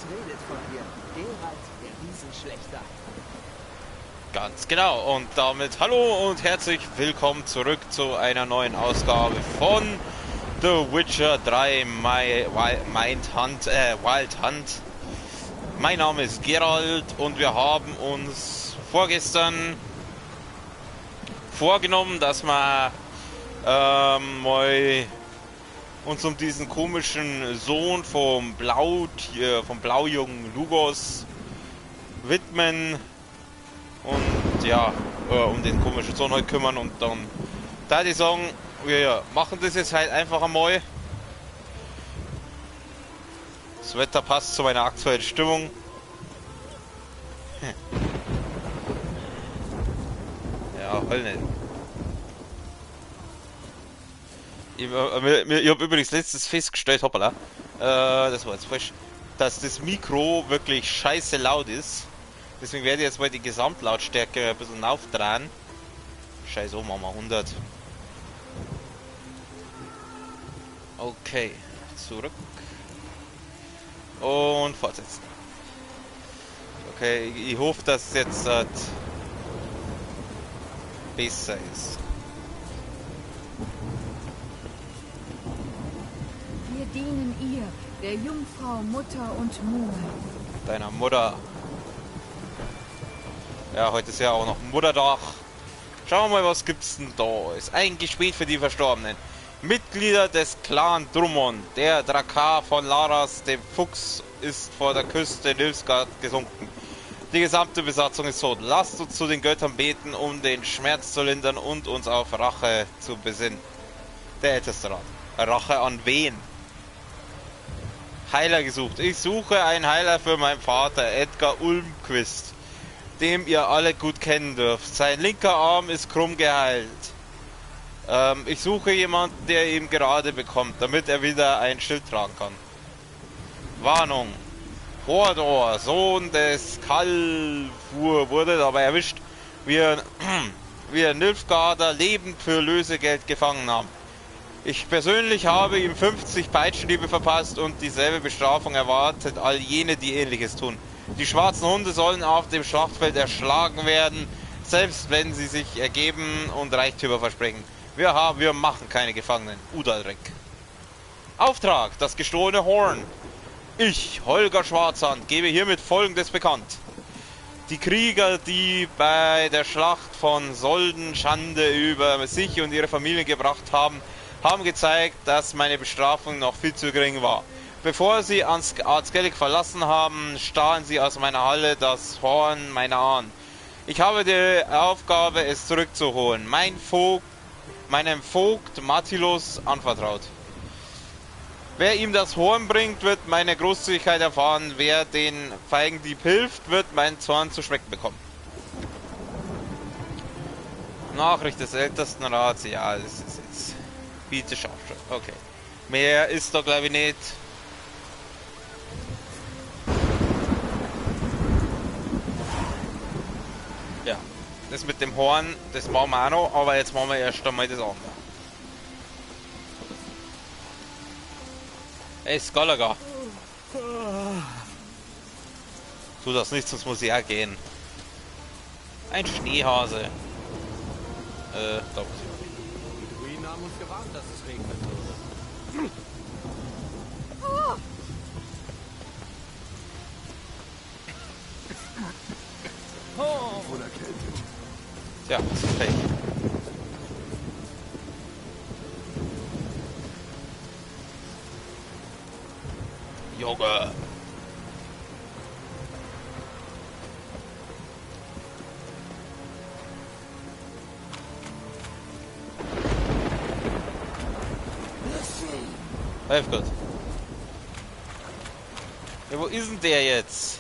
redet von dir. Geralt, der Riesenschlechter. Ganz genau. Und damit hallo und herzlich willkommen zurück zu einer neuen Ausgabe von The Witcher 3 Wild Hunt. Mein Name ist Geralt und wir haben uns vorgestern vorgenommen, dass wir mal uns um diesen komischen Sohn vom Blaujungen Lugos widmen und ja, um den komischen Sohn halt kümmern. Und dann da die sagen, wir machen das jetzt halt einfach einmal. Das Wetter passt zu meiner aktuellen Stimmung. Ja, halt nicht. Ich habe übrigens letztens festgestellt, hoppala, das war jetzt falsch, dass das Mikro wirklich scheiße laut ist. Deswegen werde ich jetzt mal die Gesamtlautstärke ein bisschen aufdrehen. Scheiße, machen wir 100. Okay, zurück. Und fortsetzen. Okay, ich hoffe, dass es jetzt besser ist. Wir dienen ihr, der Jungfrau, Mutter und Muhme. Deiner Mutter. Ja, heute ist ja auch noch Muttertag. Schauen wir mal, was gibt's denn da? Ist ein Gebet für die Verstorbenen. Mitglieder des Clan Drummond. Der Drakar von Laras, dem Fuchs, ist vor der Küste Nilfgaard gesunken. Die gesamte Besatzung ist tot. Lasst uns zu den Göttern beten, um den Schmerz zu lindern und uns auf Rache zu besinnen. Der älteste Rat. Rache an wen? Heiler gesucht. Ich suche einen Heiler für meinen Vater, Edgar Ulmquist, dem ihr alle gut kennen dürft. Sein linker Arm ist krumm geheilt. Ich suche jemanden, der ihn gerade bekommt, damit er wieder ein Schild tragen kann. Warnung. Hordor, Sohn des Kalfur, wurde dabei erwischt, wie er Nilfgaarder lebend für Lösegeld gefangen nahm. Ich persönlich habe ihm 50 Peitschenhiebe verpasst und dieselbe Bestrafung erwartet all jene, die Ähnliches tun. Die schwarzen Hunde sollen auf dem Schlachtfeld erschlagen werden, selbst wenn sie sich ergeben und Reichtümer versprechen. Wir machen keine Gefangenen. Udalrek. Auftrag, das gestohlene Horn. Ich, Holger Schwarzhand, gebe hiermit Folgendes bekannt. Die Krieger, die bei der Schlacht von Solden Schande über sich und ihre Familie gebracht haben, haben gezeigt, dass meine Bestrafung noch viel zu gering war. Bevor sie Artskellig verlassen haben, stahlen sie aus meiner Halle das Horn meiner Ahnen. Ich habe die Aufgabe, es zurückzuholen. Meinem Vogt Matilus anvertraut. Wer ihm das Horn bringt, wird meine Großzügigkeit erfahren. Wer den Feigendieb hilft, wird meinen Zorn zu schmecken bekommen. Nachricht des Ältestenrats, ja, das ist jetzt... Bitte Scharfschritt, okay. Mehr ist da glaube ich nicht. Ja, das mit dem Horn, das machen wir auch noch, aber jetzt machen wir erst einmal das andere. Hey, Skalaga. Tu das nicht, sonst muss ich auch gehen. Ein Schneehase. Da muss ich. Die Druiden haben uns gewarnt, dass es regnen würde. Voll erkältet. Tja, das ist Pech. Junge. Hilf Gott. Ja, wo ist denn der jetzt?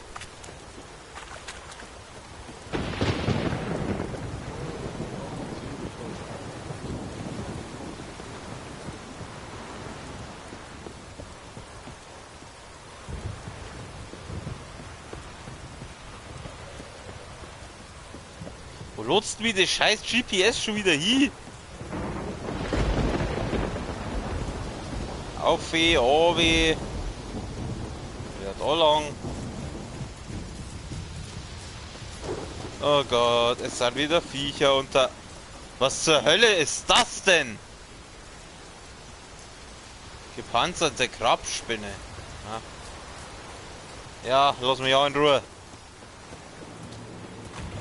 Wo lotst wie das scheiß GPS schon wieder hin? Auf, Obi. Ja, da lang. Oh Gott, es sind wieder Viecher unter... Was zur Hölle ist das denn? Gepanzerte Krabspinne. Ja, lass mich auch in Ruhe.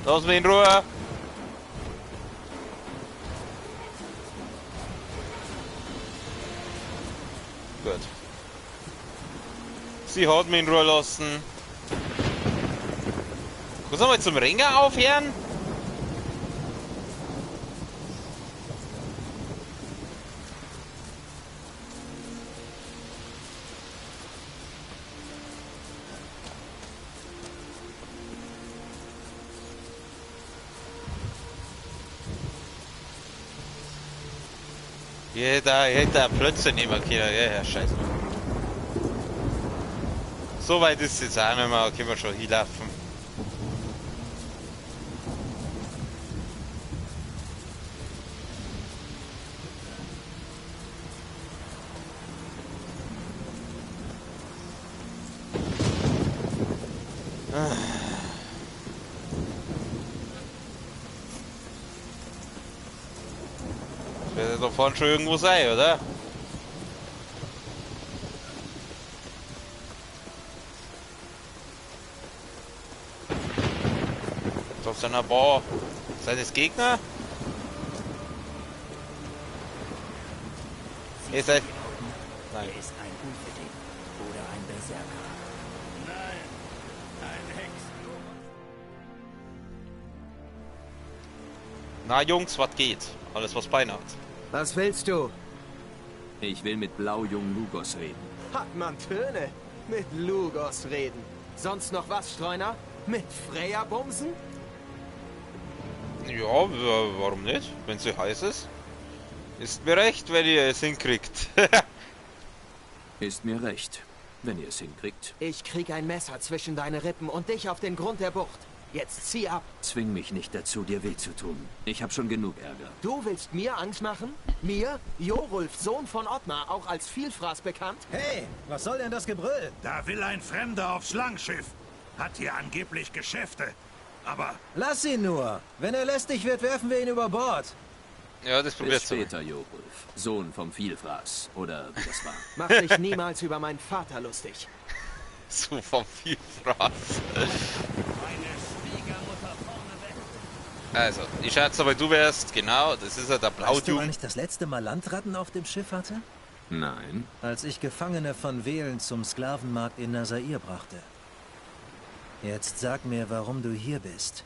Lass mich in Ruhe. Gut. Sie hat mich in Ruhe lassen. Kannst du mal zum Ringer aufhören? Jeder plötzlich nicht mehr können. Ja, scheiße. So weit ist es jetzt auch nicht mehr, können wir schon hinlaufen. Wird da vorne schon irgendwo sein, oder? Da sind ein paar. Sind das Gegner? Ihr seid. Nein. Er ist ein Unbedingt oder ein Berserker. Nein, ein Hex. Na Jungs, was geht? Alles was Beine hat. Was willst du? Ich will mit Blaujung Lugos reden. Hat man Töne? Mit Lugos reden. Sonst noch was, Streuner? Mit Freya bumsen? Ja, warum nicht? Wenn sie heiß ist. Ist mir recht, wenn ihr es hinkriegt. Ist mir recht, wenn ihr es hinkriegt. Ich krieg ein Messer zwischen deine Rippen und dich auf den Grund der Bucht. Jetzt zieh ab. Zwing mich nicht dazu, dir weh zu tun. Ich habe schon genug Ärger. Du willst mir Angst machen? Mir? Jorulf, Sohn von Ottmar, auch als Vielfraß bekannt? Hey, was soll denn das Gebrüll? Da will ein Fremder aufs Langschiff. Hat hier angeblich Geschäfte. Aber Lass ihn nur. Wenn er lästig wird, werfen wir ihn über Bord. Ja, das Bis probiert so. später, Jorulf. Sohn vom Vielfraß. Oder wie das war. Mach dich niemals über meinen Vater lustig. So vom Vielfraß. Also, ich schätze aber, du wärst, genau, das ist ja der Weißt du, Blaujung. wann ich das letzte Mal Landratten auf dem Schiff hatte? Nein. Als ich Gefangene von Velen zum Sklavenmarkt in Nasair brachte. Jetzt sag mir, warum du hier bist.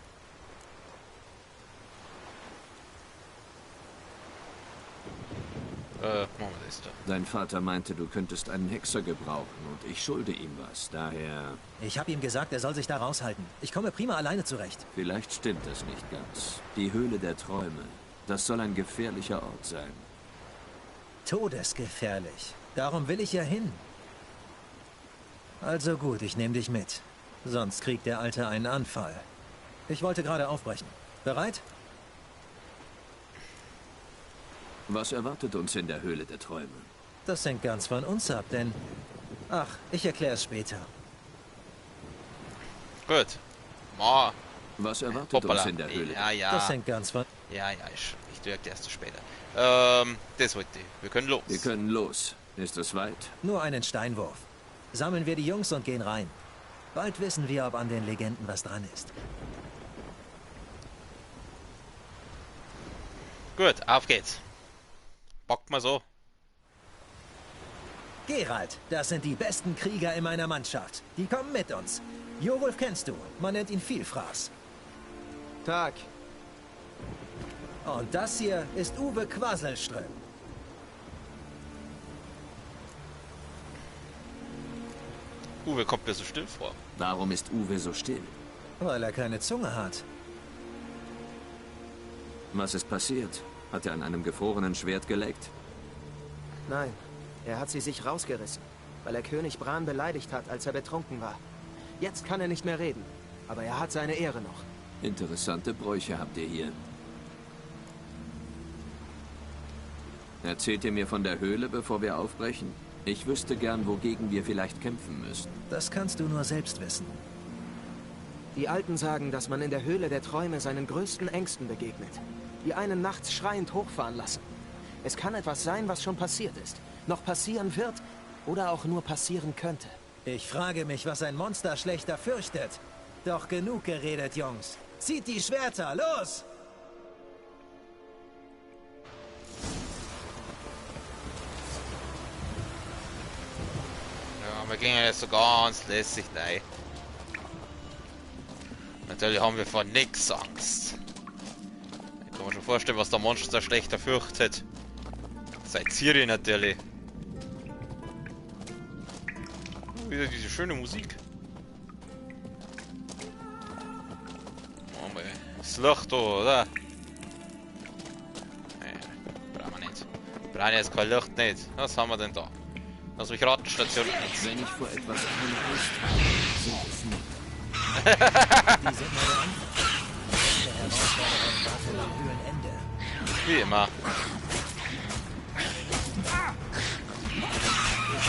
Machen wir das da. Dein Vater meinte, du könntest einen Hexer gebrauchen und ich schulde ihm was. Daher... Ich habe ihm gesagt, er soll sich da raushalten. Ich komme prima alleine zurecht. Vielleicht stimmt das nicht ganz. Die Höhle der Träume. Das soll ein gefährlicher Ort sein. Todesgefährlich. Darum will ich ja hin. Also gut, ich nehme dich mit. Sonst kriegt der Alte einen Anfall. Ich wollte gerade aufbrechen. Bereit? Was erwartet uns in der Höhle der Träume? Das hängt ganz von uns ab, denn... Ach, ich erkläre es später. Gut. Ma. Was erwartet Hoppala. uns in der Höhle? Ja. Das hängt ganz von... Ja, ich tue erst zu später. Das wollte ich. Wir können los. Wir können los. Ist es weit? Nur einen Steinwurf. Sammeln wir die Jungs und gehen rein. Bald wissen wir, ob an den Legenden was dran ist. Gut, auf geht's. Bockt mal so. Geralt, das sind die besten Krieger in meiner Mannschaft. Die kommen mit uns. Jorulf kennst du. Man nennt ihn Vielfraß. Tag. Und das hier ist Uwe Quasselström. Uwe kommt mir so still vor. Warum ist Uwe so still? Weil er keine Zunge hat. Was ist passiert? Hat er an einem gefrorenen Schwert geleckt? Nein, er hat sie sich rausgerissen, weil er König Bran beleidigt hat, als er betrunken war. Jetzt kann er nicht mehr reden, aber er hat seine Ehre noch. Interessante Bräuche habt ihr hier. Erzählt ihr mir von der Höhle, bevor wir aufbrechen? Ich wüsste gern, wogegen wir vielleicht kämpfen müssen. Das kannst du nur selbst wissen. Die Alten sagen, dass man in der Höhle der Träume seinen größten Ängsten begegnet, die einen nachts schreiend hochfahren lassen. Es kann etwas sein, was schon passiert ist, noch passieren wird oder auch nur passieren könnte. Ich frage mich, was ein Monster schlechter fürchtet. Doch genug geredet, Jungs. Zieht die Schwerter, los! Ja, wir gehen ja jetzt so ganz lässig rein. Natürlich haben wir vor nix Angst. Ich kann mir schon vorstellen, was der Monster schlechter fürchtet. Seit Ciri natürlich. Wieder diese schöne Musik. Oh mein, das Licht da, oder? Nee, brauchen wir nicht. Brauchen jetzt kein Licht nicht. Was haben wir denn da? Lass mich raten, Station 1. Wenn ich vor etwas keine Angst habe, sind es nicht. Die sind nur der Anfang. Die Herausforderung wartet am Höhenende. Wie immer.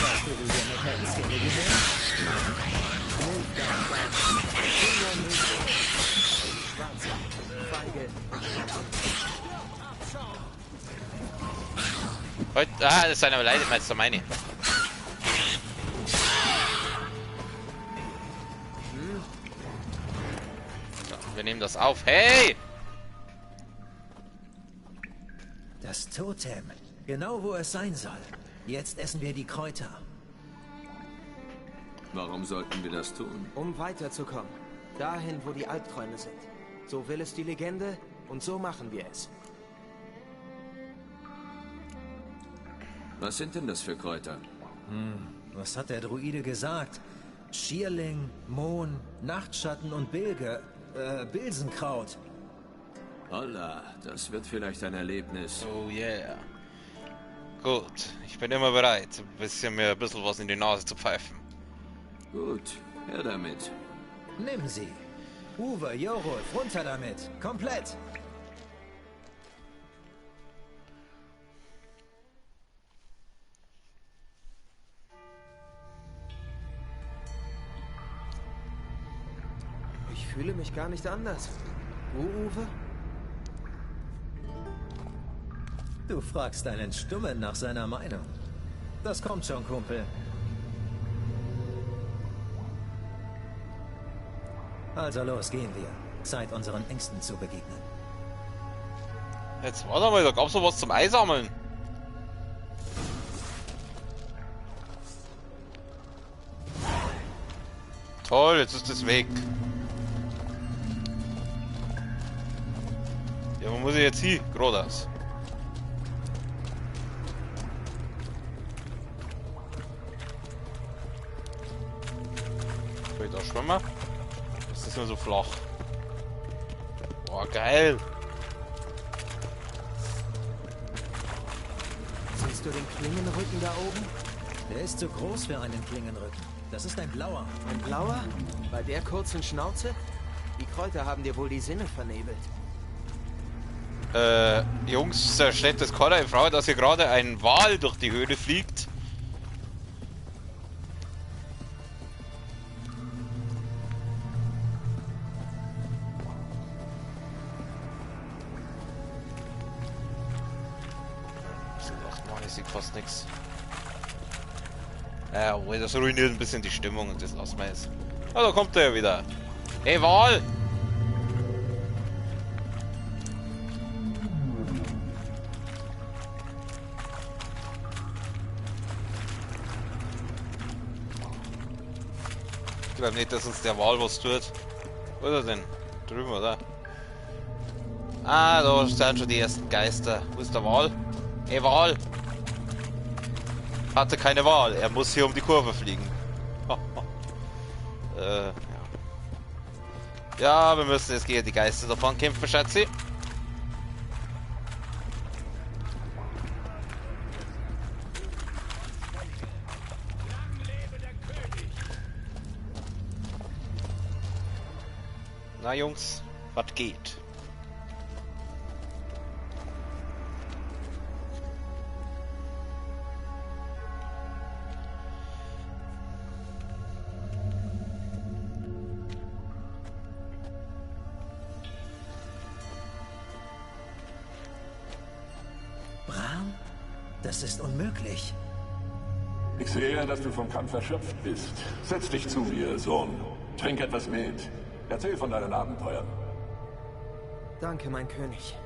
Weißt du, wie wir mit der Iskele gewinnen? Heute, das ist eine Leidemeister, meine. So, wir nehmen das auf. Hey! Das Totem. Genau wo es sein soll. Jetzt essen wir die Kräuter. Warum sollten wir das tun? Um weiterzukommen. Dahin, wo die Albträume sind. So will es die Legende und so machen wir es. Was sind denn das für Kräuter? Was hat der Druide gesagt? Schierling, Mohn, Nachtschatten und Bilsenkraut. Holla, das wird vielleicht ein Erlebnis. Oh yeah. Gut, ich bin immer bereit, mir ein bisschen was in die Nase zu pfeifen. Gut, her damit. Nimm sie. Uwe, Jorulf, runter damit. Komplett. Ich fühle mich gar nicht anders. Du, Uwe? Du fragst einen Stummen nach seiner Meinung. Das kommt schon, Kumpel. Also los, gehen wir. Zeit, unseren Ängsten zu begegnen. Jetzt warte mal, da gab's noch was zum Einsammeln. Toll, jetzt ist das weg. Ja, wo muss ich jetzt hin? Geradeaus. Soll ich da schwimmen? Das ist nur so flach. Boah, geil. Siehst du den Klingenrücken da oben? Der ist zu groß für einen Klingenrücken. Das ist ein blauer. Ein blauer? Bei der kurzen Schnauze? Die Kräuter haben dir wohl die Sinne vernebelt. Jungs, steht das keiner in Frage, dass hier gerade ein Wal durch die Höhle fliegt? Das sieht fast nichts. Ja, obwohl das ruiniert ein bisschen die Stimmung und das lassen wir jetzt. Ah, da kommt er ja wieder. Hey, Wal! Ich glaube nicht, dass uns der Wal was tut. Wo ist er denn? Drüben, oder? Ah, da sind schon die ersten Geister. Wo ist der Wal? Hey, Wal! Hatte keine Wahl, er muss hier um die Kurve fliegen. Ja. Ja, wir müssen jetzt gegen die Geister davon kämpfen, Schatzi. Na Jungs, was geht? Das ist unmöglich. Ich sehe, dass du vom Kampf erschöpft bist. Setz dich zu mir, Sohn. Trink etwas mit. Erzähl von deinen Abenteuern. Danke, mein König.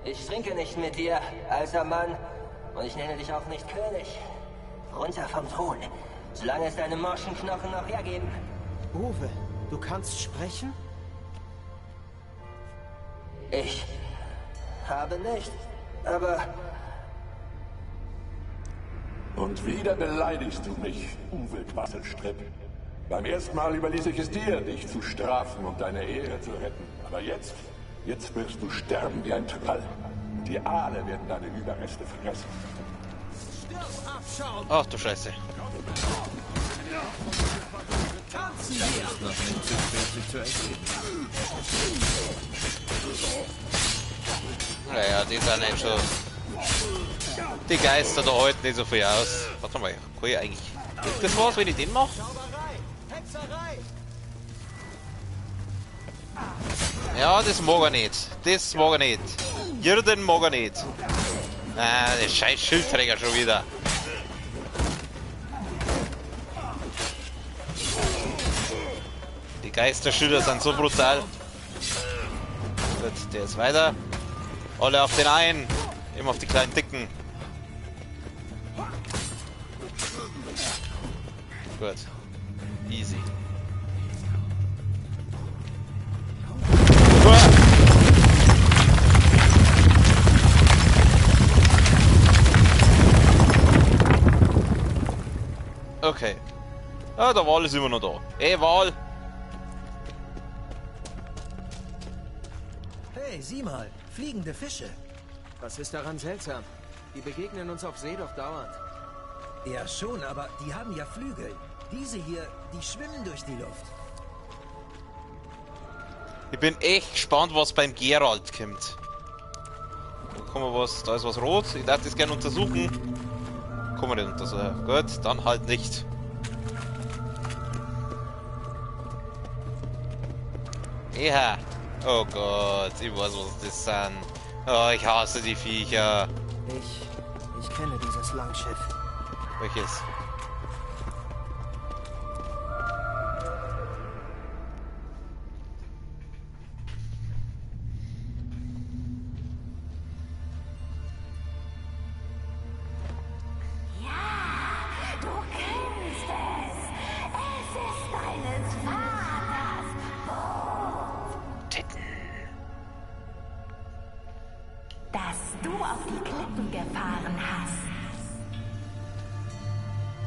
Ich trinke nicht mit dir, alter Mann. Und ich nenne dich auch nicht König. Runter vom Thron. Solange es deine morschen Knochen noch hergeben. Uwe, du kannst sprechen? Ich habe nicht, aber... Und wieder beleidigst du mich, Uwe Quasselstripp. Beim ersten Mal überließ ich es dir, dich zu strafen und deine Ehre zu retten. Aber jetzt wirst du sterben wie ein Trall. Die Aale werden deine Überreste fressen. Ach du Scheiße. Naja, die sind nicht schon. Die Geister da halten nicht so viel aus. Warte mal, kann ich eigentlich. Das war's, wenn ich den mache? Ja, das mag er nicht. Das mag er nicht. Jeden mag er nicht. Ah, der scheiß Schildträger schon wieder. Die Geisterschilder sind so brutal. Gut, der ist weiter. Alle auf den einen. Immer auf die kleinen Dicken. Gut. Easy. Okay. Ah, der Wal ist immer noch da. Hey, Wal! Hey, sieh mal, fliegende Fische. Was ist daran seltsam? Die begegnen uns auf See doch dauernd. Ja schon, aber die haben ja Flügel. Diese hier, die schwimmen durch die Luft. Ich bin echt gespannt, was beim Geralt kommt. Da ist was rot. Ich darf das gerne untersuchen. Kann man nicht untersuchen. Gut, dann halt nicht. Ja. Oh Gott, ich weiß, was das sind. Oh, ich hasse die Viecher. Ich kenne dieses Langschiff. Welches? Dass du auf die Klippen gefahren hast.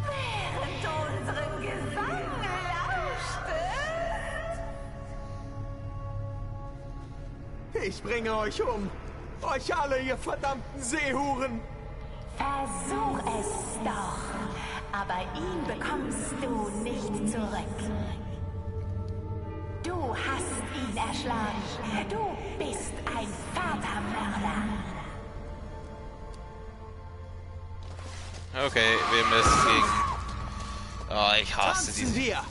Während du unseren Gesang lauschtest. Ich bringe euch um. Euch alle, ihr verdammten Seehuren. Versuch es doch. Aber ihn bekommst du nicht zurück. Du hast ihn erschlagen. Du bist ein Vatermörder. Okay, wir müssen gegen... Oh, ich hasse diese... Wir.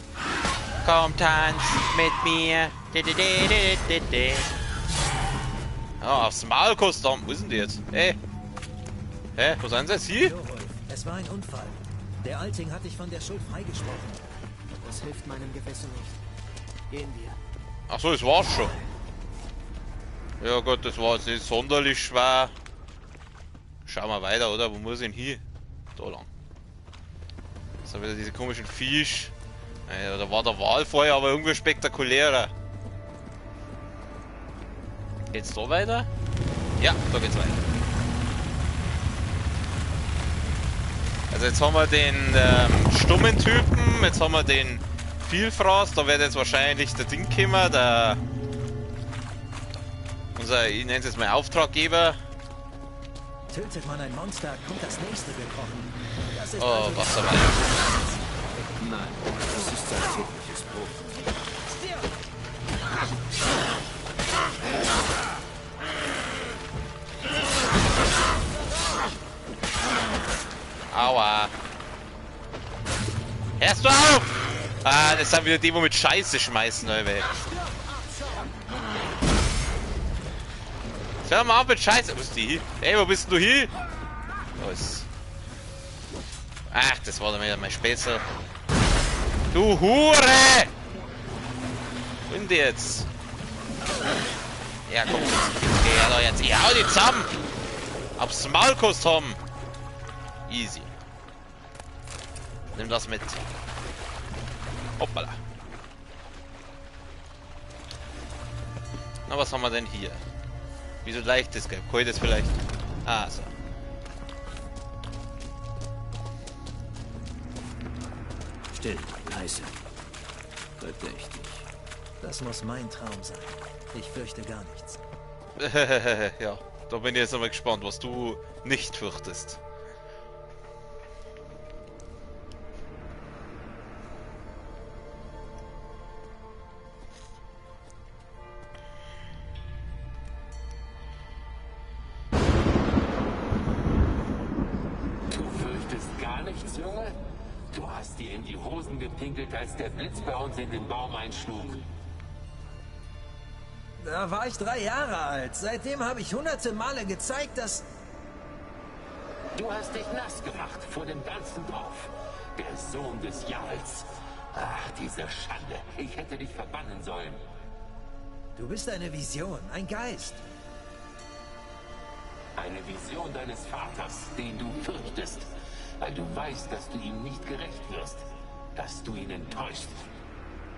Komm, tanz mit mir. Oh, aufs Maul kostet. Wo sind die jetzt? Hey. Hä? Wo sind sie jetzt? Hier? Es war ein Unfall. Der Alting hat dich von der Schuld freigesprochen. Das hilft meinem Gewissen nicht. Gehen wir. Ach so, das war's schon. Ja gut, das war jetzt nicht sonderlich schwer. Schauen wir weiter, oder? Wo muss ich denn hier? Da lang. Das sind wieder diese komischen Fisch. Ja, da war der Wal vorher, aber irgendwie spektakulärer. Geht's da weiter? Ja, da geht's weiter. Also jetzt haben wir den stummen Typen, jetzt haben wir den Vielfraß, da wird jetzt wahrscheinlich der Ding kommen, der ich nenne es jetzt mal Auftraggeber. Tötet man ein Monster, kommt das nächste gekrochen. Das ist Oh, Wassermann. Nein, das ist sein tägliches Brot. Aua. Hörst du auf? Ah, das sind wieder die, wo mit Scheiße schmeißen, Leute. Hör mal auf mit Scheiße. Wo ist die? Ey, wo bist du hier? Da ist... Ach, das war dann wieder mein Späßel. Du Hure! Wo ist die jetzt? Ja, komm. Geh ja da jetzt. Ich hau die zusammen! Aufs Maul gekostet haben! Easy. Nimm das mit. Hoppala. Na, was haben wir denn hier? Wieso leichtes Gelb? Kann ich das vielleicht? Ah, so. Still, leise. Verdächtig. Das muss mein Traum sein. Ich fürchte gar nichts. Ja, da bin ich jetzt einmal gespannt, was du nicht fürchtest. Junge, du hast dir in die Hosen gepinkelt, als der Blitz bei uns in den Baum einschlug. Da war ich 3 Jahre alt. Seitdem habe ich hunderte Male gezeigt, dass... Du hast dich nass gemacht vor dem ganzen Dorf. Der Sohn des Jarls. Ach, diese Schande. Ich hätte dich verbannen sollen. Du bist eine Vision, ein Geist. Eine Vision deines Vaters, den du fürchtest. Weil du weißt, dass du ihm nicht gerecht wirst. Dass du ihn enttäuscht.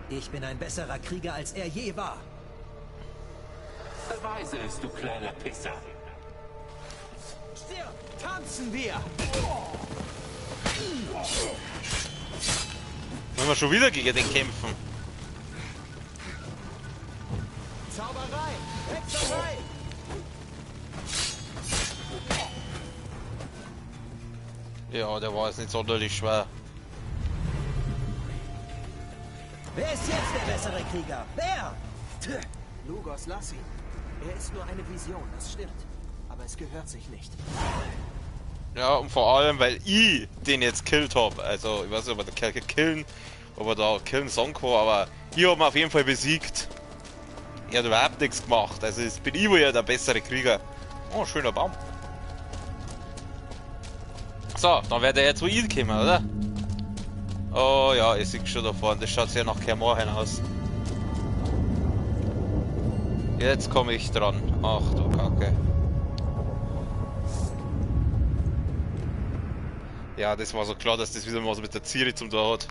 Ich bin ein besserer Krieger, als er je war. Beweise es, du kleiner Pisser. Stirb! Tanzen wir! Wollen wir schon wieder gegen den kämpfen? Zauberei! Hexerei! Ja, der war jetzt nicht sonderlich schwer. Wer ist jetzt der bessere Krieger? Wer? Lugos, lass ihn. Er ist nur eine Vision, das stimmt. Aber es gehört sich nicht. Ja, und vor allem, weil ich den jetzt killt habe. Also, ich weiß nicht, ob er den Kerl killen, ob er da killen sagen kann, aber ich habe ihn auf jeden Fall besiegt. Er hat überhaupt nichts gemacht. Also, jetzt bin ich wohl ja der bessere Krieger. Oh, schöner Baum. So, dann wird er jetzt wo ich kommen, oder? Oh ja, ich sehe schon da vorne. Das schaut sehr nach Kermorhen aus. Jetzt komme ich dran. Ach du Kacke. Ja, das war so klar, dass das wieder was mit der Ciri zum tun hat.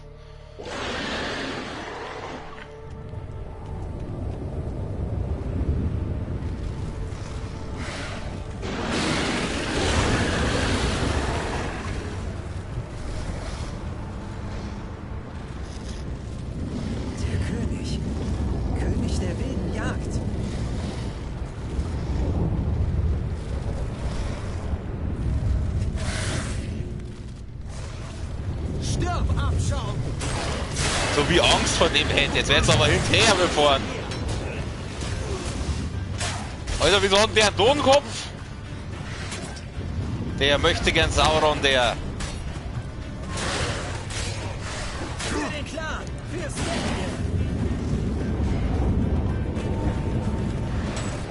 So wie Angst vor dem hätte. Jetzt wird's aber hinterher befahren. Alter, wieso hat der einen Totenkopf? Der möchte gern Sauron, der. Für den Clan, fürs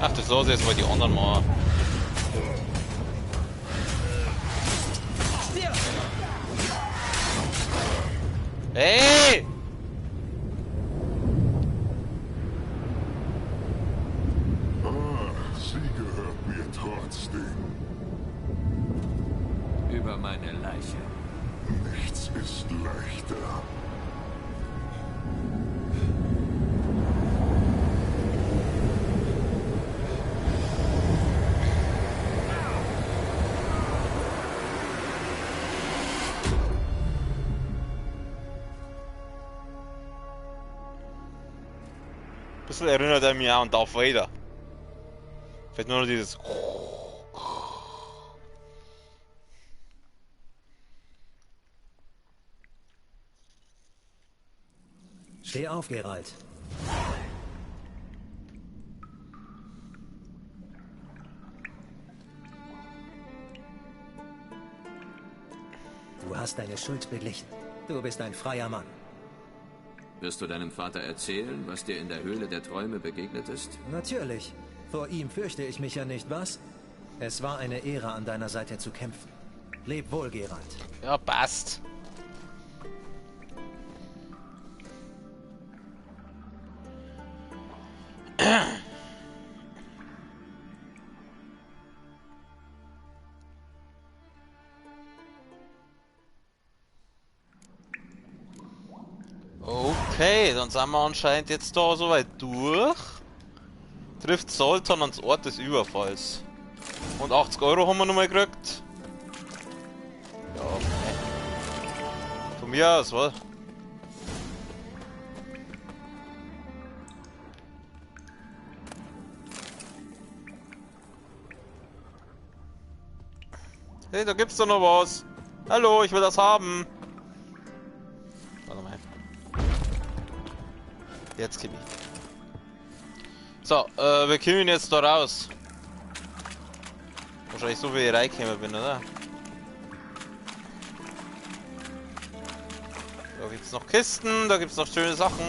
Ach, das lasse ich jetzt mal die anderen machen. Hey! Sie gehört mir trotzdem. Über meine Leiche. Nichts ist leichter. Ein bisschen erinnert er mich auch an Darth Vader. Vielleicht nur noch dieses. Steh auf, Geralt. Du hast deine Schuld beglichen. Du bist ein freier Mann. Wirst du deinem Vater erzählen, was dir in der Höhle der Träume begegnet ist? Natürlich. Vor ihm fürchte ich mich ja nicht, was? Es war eine Ehre, an deiner Seite zu kämpfen. Leb wohl, Geralt. Ja, passt. Okay, dann sind wir anscheinend jetzt da soweit durch. Trifft Sultan ans Ort des Überfalls. Und 80 Euro haben wir nochmal gekriegt. Ja, okay. Von mir aus, was? Hey, da gibt's doch noch was. Hallo, ich will das haben. Warte mal. Jetzt komm ich. So, wir kommen jetzt da raus. Wahrscheinlich so wie ich reingekommen bin, oder? Da gibt's noch Kisten, da gibt's noch schöne Sachen.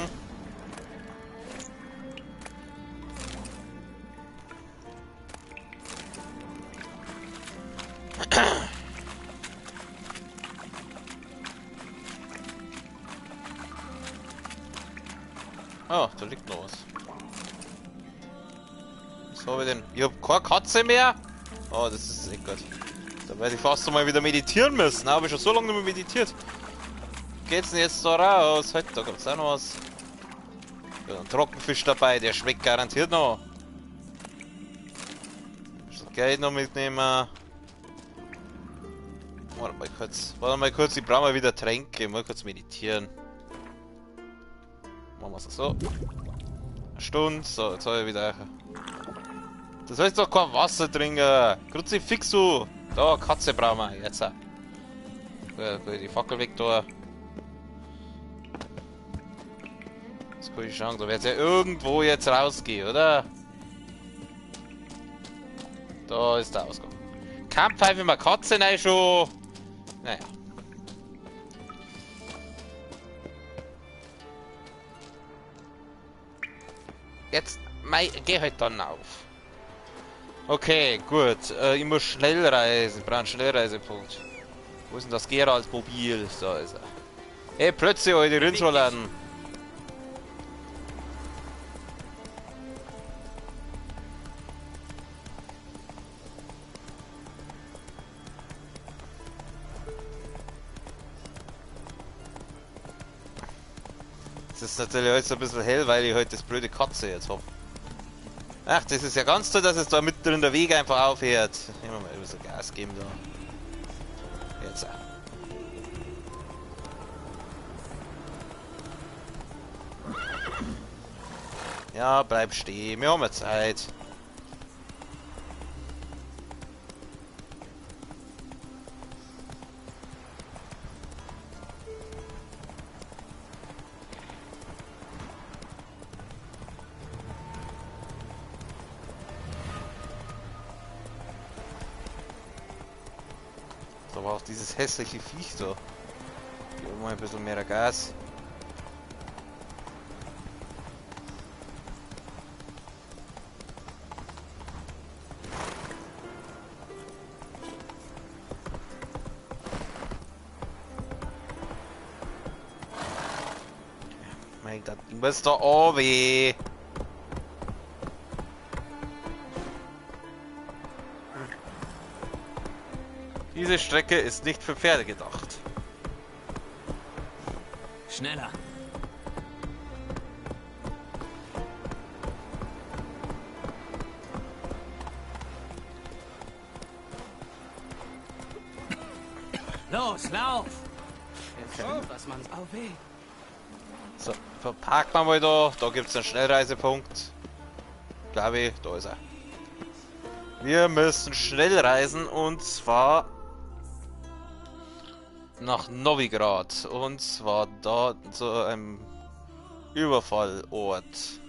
Oh, da liegt noch was. Was habe ich denn? Ich hab keine Katze mehr? Oh, das ist nicht gut. Da werde ich fast mal wieder meditieren müssen. Da habe ich schon so lange nicht mehr meditiert. Geht's denn jetzt da raus? Halt, da gibt's auch noch was. Ja, ein Trockenfisch dabei, der schmeckt garantiert noch. Das Geld noch mitnehmen. Warte mal kurz, ich brauche mal wieder Tränke. Mal kurz meditieren. Machen wir es so. Eine Stunde. So, jetzt habe ich wieder. Das heißt doch kein Wasser trinken. Kruzifixu. Da, Katze brauchen wir. Jetzt. Gut, die Fackel weg da. Jetzt kann ich schauen, da wird es ja irgendwo jetzt rausgehen, oder? Da ist der Ausgang. Kampfpfeife mal Katze rein schon. Naja. Jetzt, geh halt dann auf. Okay, gut. Ich muss schnell reisen. Ich brauche einen Schnellreisepunkt. Wo ist denn das Geralt Mobil? Da ist er. Hey, plötzlich heute Rindsrollern. Das ist natürlich jetzt ein bisschen hell, weil ich heute das blöde Katze jetzt habe. Ach, das ist ja ganz toll, dass es da mitten drin der Weg einfach aufhört. Immer mal ein bisschen Gas geben da. Jetzt. Ja, bleib stehen. Wir haben ja Zeit. Aber auch dieses hässliche Viech da. Hier mal ein bisschen mehr Gas. Mein Gott, du bist da weh. Diese Strecke ist nicht für Pferde gedacht. Schneller! Los, lauf! Okay. Was man auf weh. So, verparkt man mal da. Da gibt es einen Schnellreisepunkt. Glaube ich, da ist er. Wir müssen schnell reisen und zwar nach Novigrad. Und zwar da zu einem Überfallort.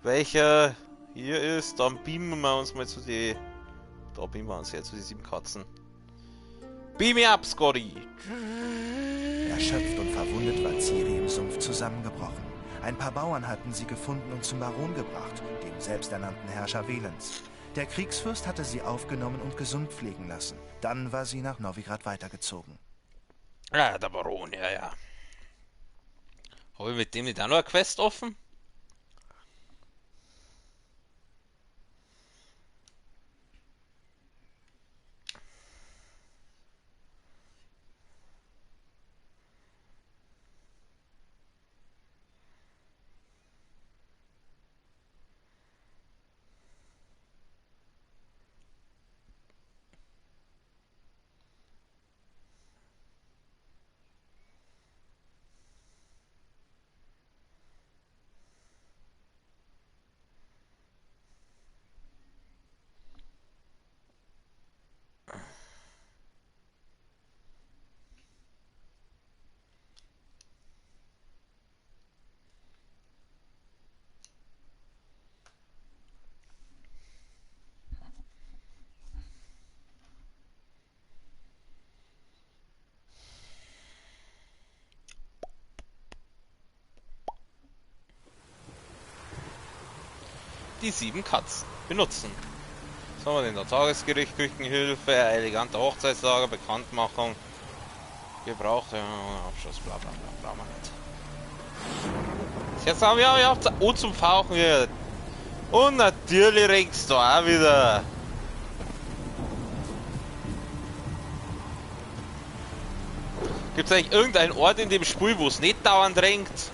Welcher hier ist, dann beamen wir uns mal zu die. Da beamen wir uns jetzt zu die 7 Katzen. Beam me up, Scotty! Erschöpft und verwundet war Ciri im Sumpf zusammengebrochen. Ein paar Bauern hatten sie gefunden und zum Baron gebracht, dem selbsternannten Herrscher Velens. Der Kriegsfürst hatte sie aufgenommen und gesund pflegen lassen. Dann war sie nach Novigrad weitergezogen. Ja, der Baron, ja, ja. Habe ich mit dem nicht auch noch eine Quest offen? Die 7 Katzen benutzen. Was haben wir denn da? Tagesgericht, Küchenhilfe, elegante Hochzeitslager, Bekanntmachung, gebrauchte Abschluss, bla bla bla, brauchen wir nicht. Jetzt haben wir auch O zum Fauchen hier. Und natürlich regst du auch wieder. Gibt es eigentlich irgendeinen Ort in dem Spiel, wo es nicht dauernd regnet?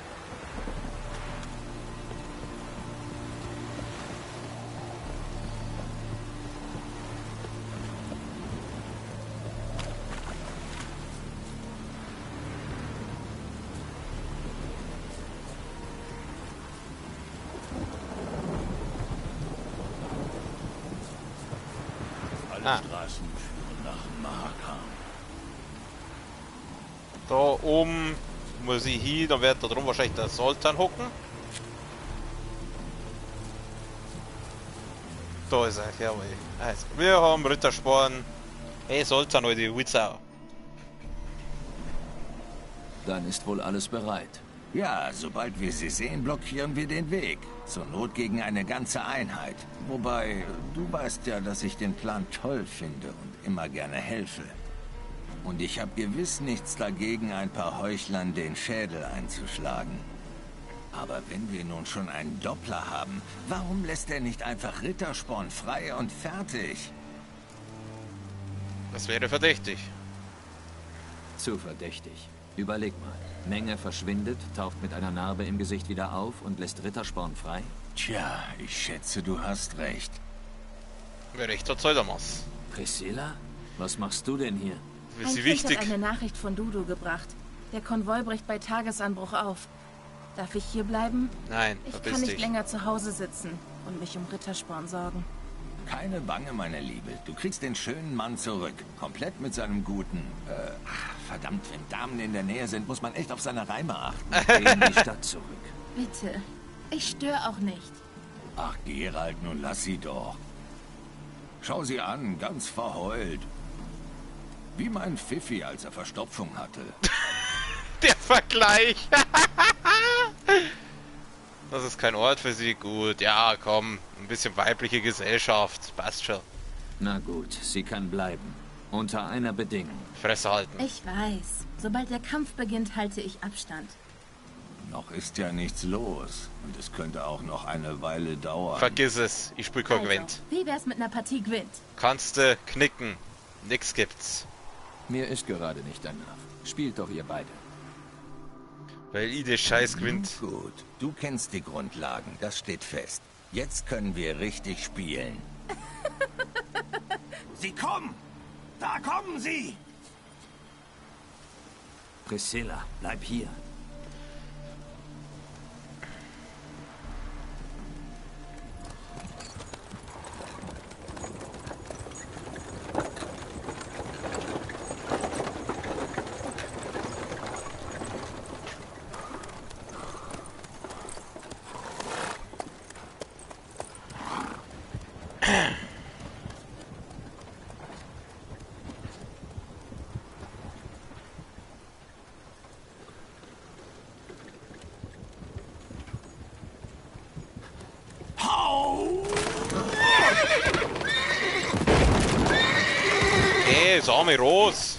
Straßen führen nach Mahakam. Da oben muss ich hin, dann wird da drum wahrscheinlich der Sultan hocken. Da ist er, jawohl. Also, wir haben Rittersporn. Hey Sultan, heute Witzau. Dann ist wohl alles bereit. Ja, sobald wir sie sehen, blockieren wir den Weg. Zur Not gegen eine ganze Einheit. Wobei, du weißt ja, dass ich den Plan toll finde und immer gerne helfe. Und ich habe gewiss nichts dagegen, ein paar Heuchlern den Schädel einzuschlagen. Aber wenn wir nun schon einen Doppler haben, warum lässt er nicht einfach Rittersporn frei und fertig? Das wäre verdächtig. Zu verdächtig. Überleg mal. Menge verschwindet, taucht mit einer Narbe im Gesicht wieder auf und lässt Rittersporn frei? Tja, ich schätze, du hast recht. Wer recht hat, soll der Maß. Priscilla? Was machst du denn hier? Ist Ein sie Kind wichtig? hat eine Nachricht von Dudu gebracht. Der Konvoi bricht bei Tagesanbruch auf. Darf ich hier bleiben? Nein, Ich verpiss kann nicht dich. länger zu Hause sitzen und mich um Rittersporn sorgen. Keine Bange, meine Liebe. Du kriegst den schönen Mann zurück. Komplett mit seinem guten... verdammt, wenn Damen in der Nähe sind, muss man echt auf seine Reime achten. Geh in die Stadt zurück. Bitte. Ich störe auch nicht. Ach, Geralt, nun lass sie doch. Schau sie an, ganz verheult. Wie mein Pfiffi, als er Verstopfung hatte. Der Vergleich. Das ist kein Ort für sie. Gut, ja, komm. Ein bisschen weibliche Gesellschaft. Passt schon. Na gut, sie kann bleiben. Unter einer Bedingung. Fresse halten. Ich weiß. Sobald der Kampf beginnt, halte ich Abstand. Noch ist ja nichts los. Und es könnte auch noch eine Weile dauern. Vergiss es. Ich spiel kein Gwent. Wie wär's mit einer Partie Gwent? Kannst du knicken. Nix gibt's. Mir ist gerade nicht danach. Spielt doch ihr beide. Weil ich den Scheiß gewinnt. Gut, du kennst die Grundlagen, das steht fest. Jetzt können wir richtig spielen. Sie kommen! Da kommen sie! Priscilla, bleib hier. das arme Ross.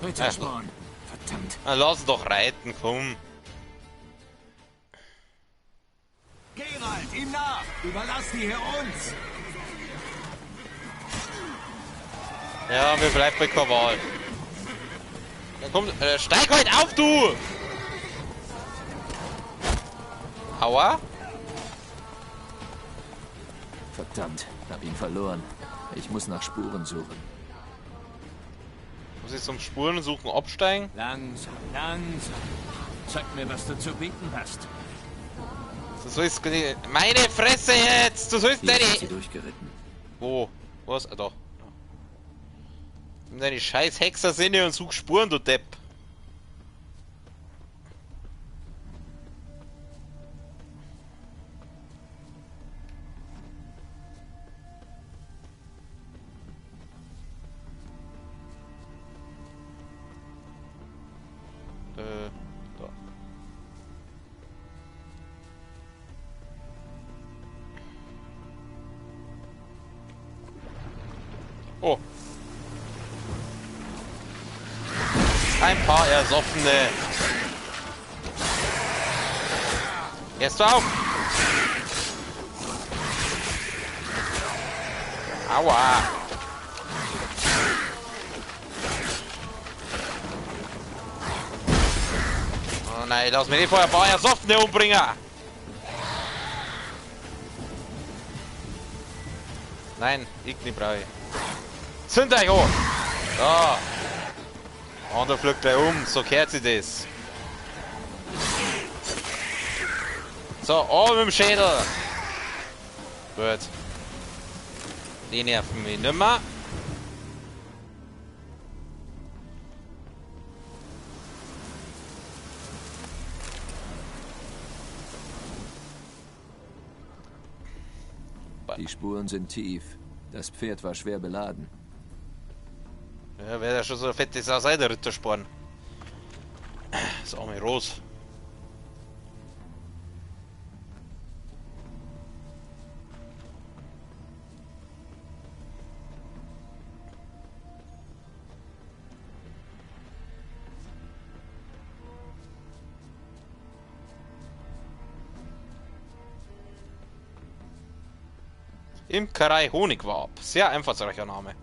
Rittersporn. Verdammt. Na, lass doch reiten, komm. Geralt, ihm nach! Überlass die hier uns! Ja, mir bleibt bei keine Wahl. Ja, komm, steig halt auf, du! Aua? Verdammt, hab ihn verloren. Ich muss nach Spuren suchen. Muss ich zum Spuren suchen absteigen? Langsam, langsam. Zeig mir, was du zu bieten hast. Du sollst... Meine Fresse jetzt! Du sollst Hier deine... sind sie durchgeritten. Wo? Was? Ah, da. Nimm deine scheiß Hexersinne und such Spuren, du Depp. Da. Oh. Ein paar Ersoffene. Gehst du auf? Aua. Oh nein, lass mich nicht vorher ein paar Ersoffene umbringen. Nein, ich nicht brauche. Zünd euch an! Da! Und er fliegt gleich um, so kehrt sie das. So, an mit dem Schädel! Gut. Die nerven mich nicht mehr. Die Spuren sind tief. Das Pferd war schwer beladen. Ja, wäre ja schon so fett, das aus der Rittersporn. Das arme Ross. Imkerei Honigwab. Sehr einfallsreicher Name.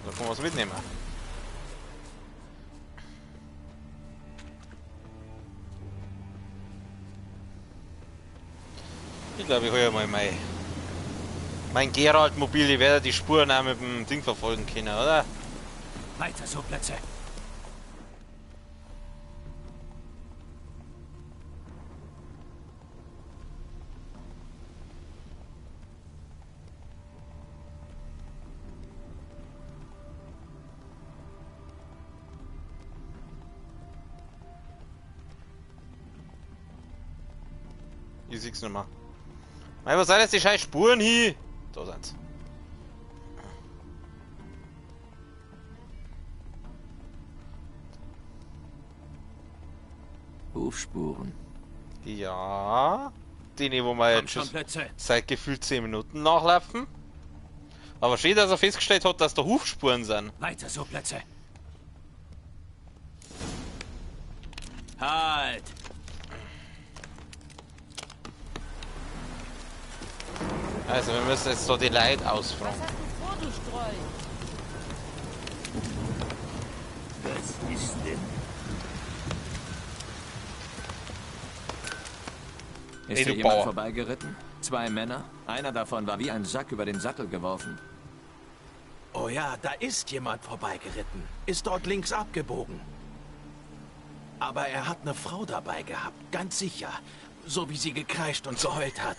Da können wir was mitnehmen. Ich glaube, ich hole mal mein Geralt-Mobil. Ich werde die Spuren auch mit dem Ding verfolgen können, oder? Weiter so, Plätze. Ich sieh's nicht mehr. Mei, was sind jetzt die scheiß Spuren hier? Da sind's. Hufspuren. Ja. Die, wo wir jetzt schon seit gefühlt 10 Minuten nachlaufen. Aber schön, dass er festgestellt hat, dass da Hufspuren sind. Weiter so, Plätze. Halt! Also, wir müssen jetzt so die Leute ausfragen. Was ist denn? Ist hier jemand vorbeigeritten? 2 Männer. Einer davon war wie ein Sack über den Sattel geworfen. Oh ja, da ist jemand vorbeigeritten. Ist dort links abgebogen. Aber er hat eine Frau dabei gehabt, ganz sicher. So wie sie gekreischt und geheult hat.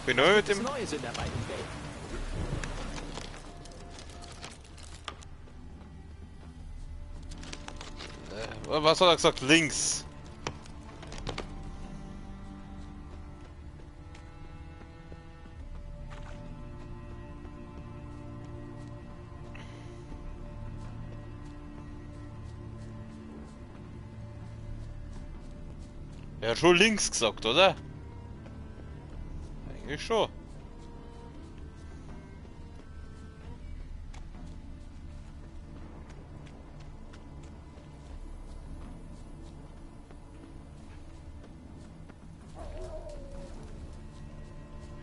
Bin neu mit dem... Neues in der weiten Welt. Was hat er gesagt? Links. Ja, schon links gesagt, oder? Eigentlich schon.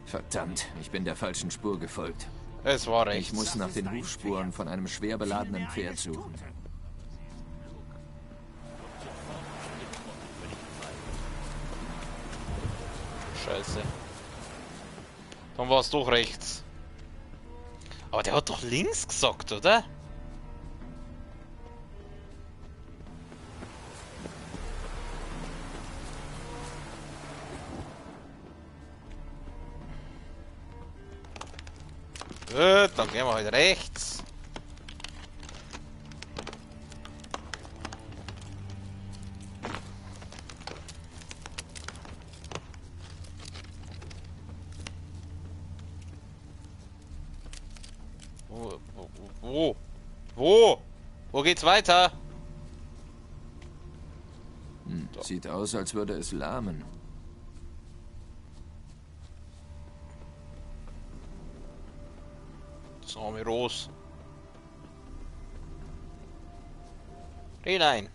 Verdammt, ich bin der falschen Spur gefolgt. Es war rechts. Ich muss nach den Hufspuren von einem schwer beladenen Pferd suchen. Scheiße. Dann war es doch rechts. Aber der hat doch links gesagt, oder? Gut, dann gehen wir halt rechts. Wo geht's weiter? Sieht aus, als würde es lahmen. Das arme Ros. Nein.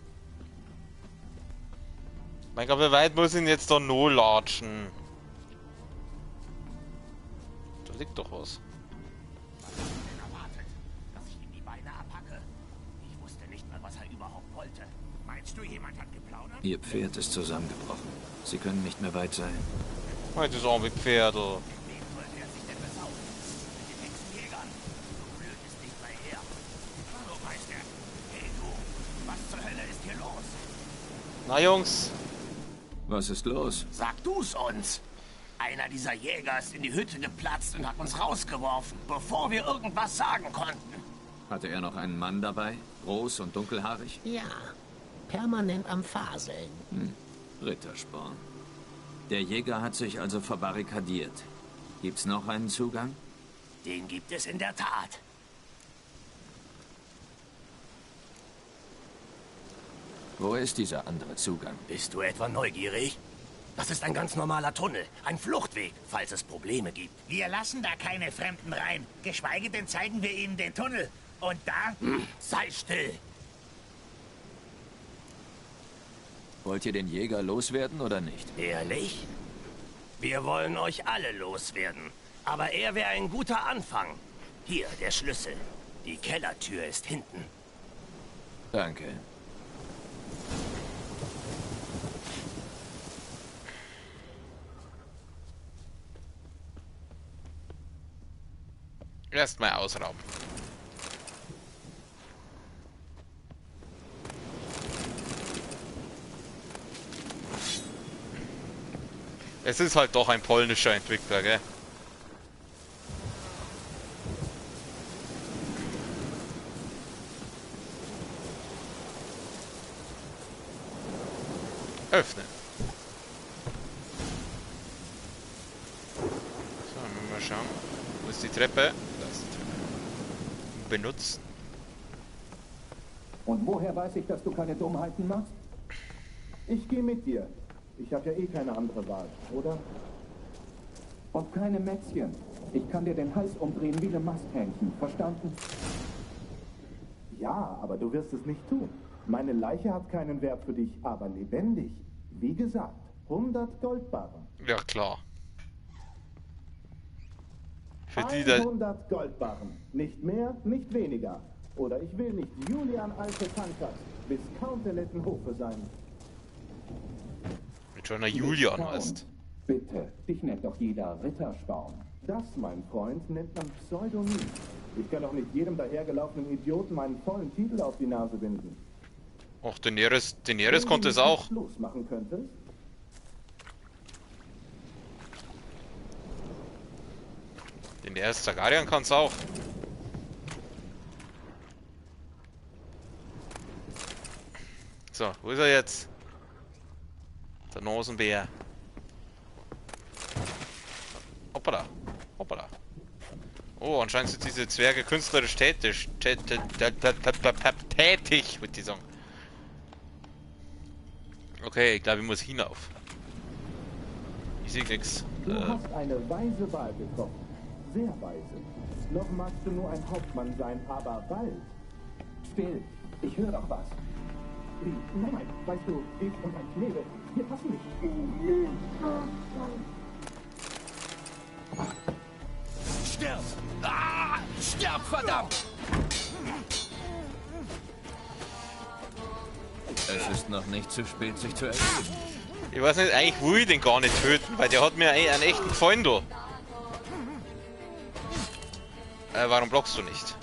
Mein Gott, wie weit muss ich ihn jetzt da noch latschen? Da liegt doch was. Ihr Pferd ist zusammengebrochen. Sie können nicht mehr weit sein. Heute ist auch mit Pferde. Na Jungs. Was ist los? Sag du's uns. Einer dieser Jäger ist in die Hütte geplatzt und hat uns rausgeworfen, bevor wir irgendwas sagen konnten. Hatte er noch einen Mann dabei? Groß und dunkelhaarig? Ja, permanent am Faseln. Rittersporn. Der Jäger hat sich also verbarrikadiert. Gibt's noch einen Zugang? Den gibt es in der Tat. Wo ist dieser andere Zugang? Bist du etwa neugierig? Das ist ein ganz normaler Tunnel, ein Fluchtweg, falls es Probleme gibt. Wir lassen da keine Fremden rein, geschweige denn zeigen wir ihnen den Tunnel. Und da... sei still! Wollt ihr den Jäger loswerden oder nicht? Ehrlich? Wir wollen euch alle loswerden. Aber er wäre ein guter Anfang. Hier, der Schlüssel. Die Kellertür ist hinten. Danke. Erstmal ausrauben. Es ist halt doch ein polnischer Entwickler, gell? Öffnen. So, mal schauen. Wo ist die Treppe? Da ist die Treppe. Benutzen. Und woher weiß ich, dass du keine Dummheiten machst? Ich gehe mit dir. Ich habe ja eh keine andere Wahl, oder? Und keine Mätzchen. Ich kann dir den Hals umdrehen wie eine Masthähnchen, verstanden? Ja, aber du wirst es nicht tun. Meine Leiche hat keinen Wert für dich, aber lebendig. Wie gesagt, 100 Goldbarren. Ja, klar. Für die 100 Goldbarren. Nicht mehr, nicht weniger. Oder ich will nicht Julian Alte Tankers, Viscount der Lettenhofe sein. Mit schon einer Julian heißt. Bitte, dich nennt doch jeder Rittersporn. Das, mein Freund, nennt man Pseudonym. Ich kann doch nicht jedem dahergelaufenen Idioten meinen vollen Titel auf die Nase binden. Och, Daenerys konnte es auch. Schluss machen könntest? Daenerys Targaryen kann es auch. So, wo ist er jetzt? Der Nasenbär. Hoppala. Hoppala. Oh, anscheinend sind diese Zwerge künstlerisch tätig. Tätig, würde ich sagen. Okay, ich glaube, ich muss hinauf. sehe nix. Du hast eine weise Wahl getroffen. Sehr weise. Noch magst du nur ein Hauptmann sein, aber bald. Still, ich höre doch was. Wie? Nein, weißt du, ich und ein Knebel, wir passen nicht. Stirb! Ah, stirb, verdammt! Es ist noch nicht zu spät, sich zu erleben. Ich weiß nicht, eigentlich will ich den gar nicht töten, weil der hat mir einen echten Gefallen da. Warum blockst du nicht?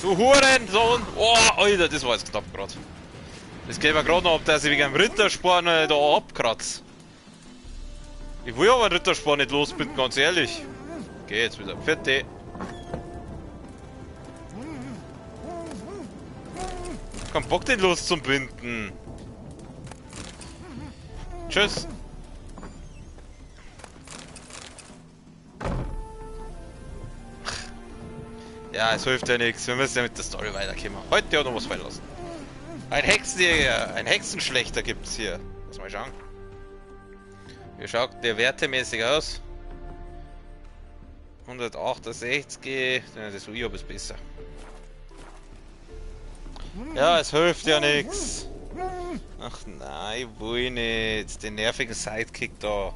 Du Hurensohn! Oh, Alter, das war jetzt knapp gerade. Das geht mir gerade noch ab, dass ich wegen einem Rittersporn da abkratze. Ich will aber einen Rittersporn nicht losbinden, ganz ehrlich. Geh jetzt wieder. Vierte. Kein Bock, den loszubinden. Tschüss. Ja, es hilft ja nichts. Wir müssen ja mit der Story weiterkommen. Heute ja noch was fallen lassen. Ein Hexenjäger, ein Hexenschlechter gibt's hier. Lass mal schauen. Wie schaut der wertemäßig aus? 168. Das Wii ist besser. Ja, es hilft ja nichts. Ach nein, ich will nicht. Den nervigen Sidekick da.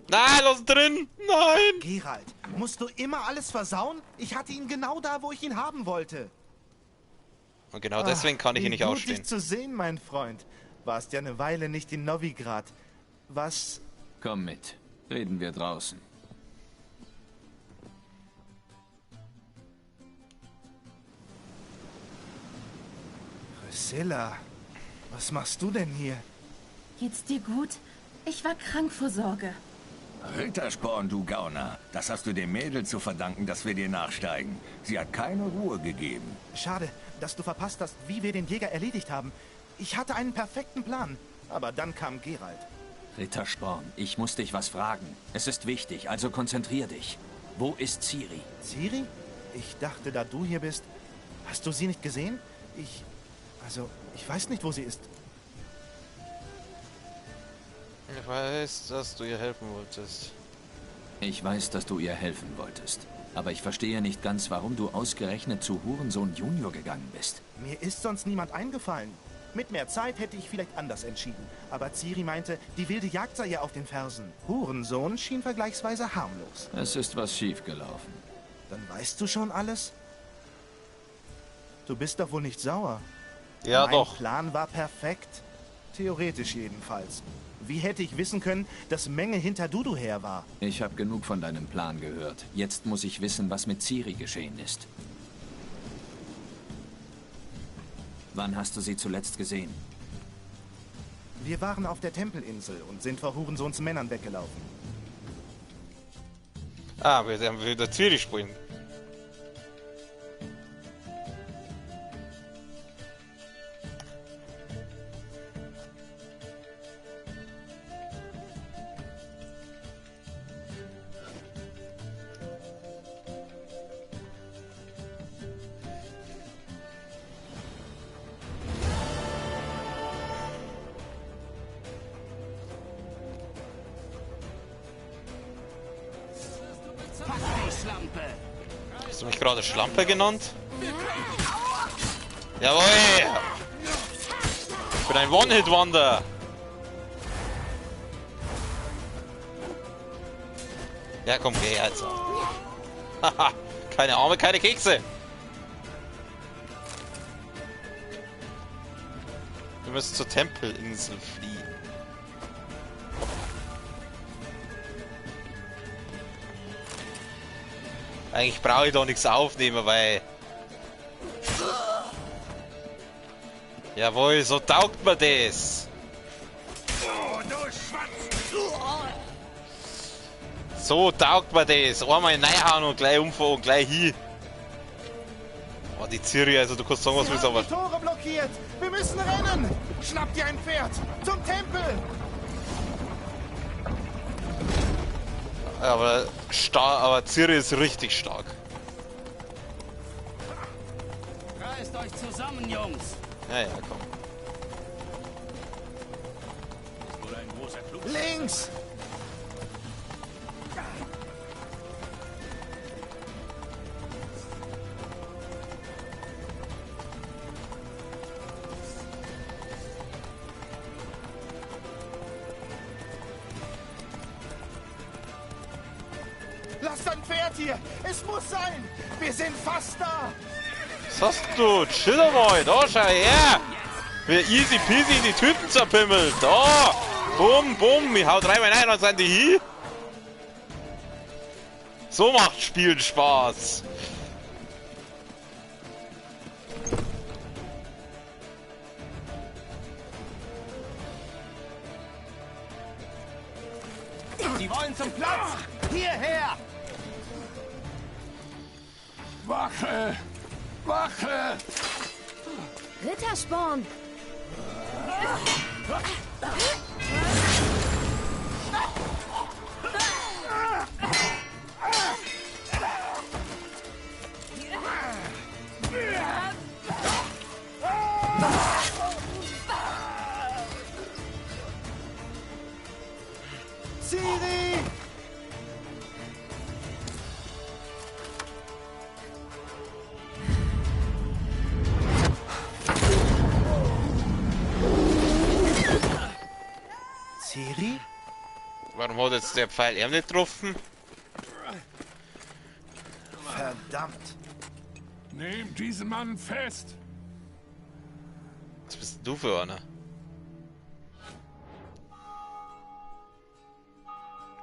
Nein, lass ihn drin! Nein! Geralt, musst du immer alles versauen? Ich hatte ihn genau da, wo ich ihn haben wollte. Und genau deswegen kann ich ihn nicht ausstehen. Gut, dich zu sehen, mein Freund. Warst ja eine Weile nicht in Novigrad. Was... Komm mit. Reden wir draußen. Priscilla, was machst du denn hier? Geht's dir gut? Ich war krank vor Sorge. Rittersporn, du Gauner. Das hast du dem Mädel zu verdanken, dass wir dir nachsteigen. Sie hat keine Ruhe gegeben. Schade, dass du verpasst hast, wie wir den Jäger erledigt haben. Ich hatte einen perfekten Plan, aber dann kam Geralt. Rittersporn, ich muss dich was fragen. Es ist wichtig, also konzentrier dich. Wo ist Ciri? Ciri? Ich dachte, da du hier bist... Hast du sie nicht gesehen? Ich weiß nicht, wo sie ist. Ich weiß, dass du ihr helfen wolltest. Ich weiß, dass du ihr helfen wolltest. Aber ich verstehe nicht ganz, warum du ausgerechnet zu Hurensohn Junior gegangen bist. Mir ist sonst niemand eingefallen. Mit mehr Zeit hätte ich vielleicht anders entschieden. Aber Ciri meinte, die wilde Jagd sei ihr auf den Fersen. Hurensohn schien vergleichsweise harmlos. Es ist was schiefgelaufen. Dann weißt du schon alles? Du bist doch wohl nicht sauer. Ja, doch. Mein Plan war perfekt. Theoretisch jedenfalls. Wie hätte ich wissen können, dass Menge hinter Dudu her war? Ich habe genug von deinem Plan gehört. Jetzt muss ich wissen, was mit Ciri geschehen ist. Wann hast du sie zuletzt gesehen? Wir waren auf der Tempelinsel und sind vor Hurensohns Männern weggelaufen. Ah, wir werden wieder Ciri spielen. Hast du mich gerade Schlampe genannt? Jawohl! Ich bin ein One-Hit-Wonder! Ja komm, geh jetzt. Haha, keine Arme, keine Kekse! Wir müssen zur Tempelinsel fliehen. Eigentlich brauche ich doch nichts aufnehmen, weil... Jawohl, so taugt mir das! So taugt mir das. Einmal reinhauen und gleich umfahren und gleich hin. Oh, die Ciri, also du kannst sagen, was du willst, aber... Die Tore blockiert! Wir müssen rennen! Schnapp dir ein Pferd! Zum Tempel! Aber Ciri ist richtig stark. Reißt euch zusammen, Jungs! Ja, komm. Oder ein großer Klub. Links! Lass dein Pferd hier! Es muss sein! Wir sind fast da! Was hast du? Chill mal, da schau her! Wir easy peasy die Typen zerpimmelt. Da! Bumm, bumm, ich hau dreimal rein und sind die hier. So macht Spielen Spaß. Die wollen zum Platz! Hierher! Wache! Wache! Rittersporn! Ciri! Ciri? Warum hat jetzt der Pfeil er nicht getroffen? Verdammt! Nehmt diesen Mann fest! Was bist du für einer?